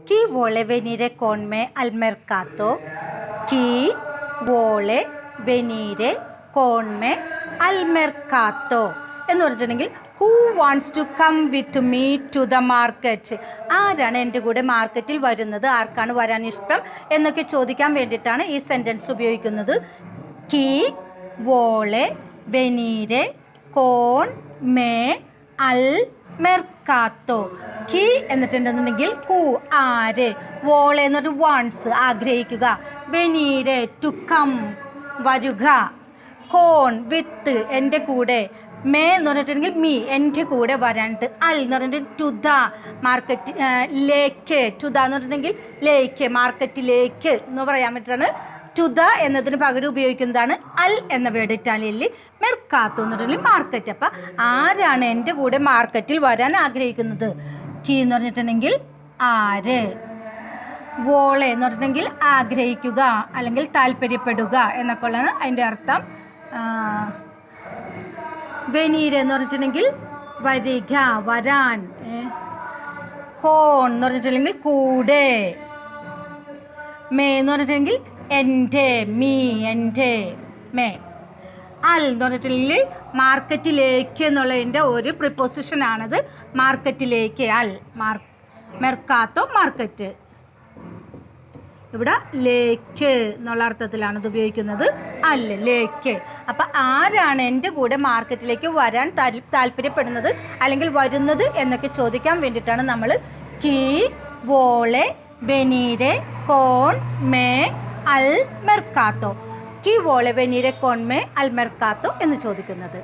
chi vuole venire con me al mercato? Chi vuole venire con me al mercato എന്ന് പറഞ്ഞിട്ടുണ്ടെങ്കിൽ who wants to come with me to the market, ആരാണ് എൻ്റെ കൂടെ മാർക്കറ്റിൽ വരുന്നത്, ആർക്കാണ് വരാൻ ഇഷ്ടം എന്നൊക്കെ ചോദിക്കാൻ വേണ്ടിയിട്ടാണ് ഈ സെൻറ്റൻസ് ഉപയോഗിക്കുന്നത്. കി വോളെ വെനീരെ കോൺ മേ അൽ മെർക്കാത്തോ. കി എന്നിട്ടുണ്ടെന്നുണ്ടെങ്കിൽ ഹൂ ആര്, വോളെ എന്നൊരു വാണ്ട്സ് ആഗ്രഹിക്കുക, വെനീരെ ടു കം വരുക, കോൺ വിത്ത് എൻ്റെ കൂടെ, മേ എന്ന് പറഞ്ഞിട്ടുണ്ടെങ്കിൽ മീ എൻ്റെ കൂടെ വരാനായിട്ട്, അൽ എന്ന് പറഞ്ഞിട്ട് ടു ദ മാർക്കറ്റ് ലേക്ക്, ടു ദ എന്ന് പറഞ്ഞിട്ടുണ്ടെങ്കിൽ ലേക്ക് മാർക്കറ്റിലേക്ക് എന്ന് പറയാൻ വേണ്ടിയിട്ടാണ് ടു ദ എന്നതിന് പകരം ഉപയോഗിക്കുന്നതാണ് അൽ എന്ന വേർഡ് ഇറ്റാലിയനിൽ. മെർക്കാത്തോ എന്ന് പറഞ്ഞിട്ടുണ്ടെങ്കിൽ മാർക്കറ്റ്. അപ്പം ആരാണ് എൻ്റെ കൂടെ മാർക്കറ്റിൽ വരാൻ ആഗ്രഹിക്കുന്നത്? കീ എന്ന് പറഞ്ഞിട്ടുണ്ടെങ്കിൽ ആര്, വോളെ എന്ന് പറഞ്ഞിട്ടുണ്ടെങ്കിൽ ആഗ്രഹിക്കുക അല്ലെങ്കിൽ താല്പര്യപ്പെടുക എന്നൊക്കെ ഉള്ളതാണ് അതിൻ്റെ അർത്ഥം. വെനീര് എന്ന് പറഞ്ഞിട്ടുണ്ടെങ്കിൽ വരിക, വരാൻ. കോൺ എന്ന് പറഞ്ഞിട്ടുണ്ടെങ്കിൽ കൂടെ. മേ എന്ന് പറഞ്ഞിട്ടുണ്ടെങ്കിൽ എൻ്റെ, മീ എൻ്റെ, മേ. അൽ എന്ന് പറഞ്ഞിട്ടുണ്ടെങ്കിൽ മാർക്കറ്റിലേക്ക് എന്നുള്ളതിൻ്റെ ഒരു പ്രിപ്പോസിഷനാണത്. മാർക്കറ്റിലേക്ക്, അൽ മെർക്കാത്തോ മാർക്കറ്റ്. ഇവിടെ ലേക്ക് എന്നുള്ള അർത്ഥത്തിലാണ് ഇത് ഉപയോഗിക്കുന്നത്, അല്ല ലേക്ക്. അപ്പം ആരാണ് എൻ്റെ കൂടെ മാർക്കറ്റിലേക്ക് വരാൻ താല്പര്യപ്പെടുന്നത് അല്ലെങ്കിൽ വരുന്നത് എന്നൊക്കെ ചോദിക്കാൻ വേണ്ടിയിട്ടാണ് നമ്മൾ കീ വോളെ വെനീരെ കോൺ മേ അൽ മെർക്കാത്തോ, കീ വോളെ വെനീരെ കോൺ മേ അൽ മെർക്കാത്തോ എന്ന് ചോദിക്കുന്നത്.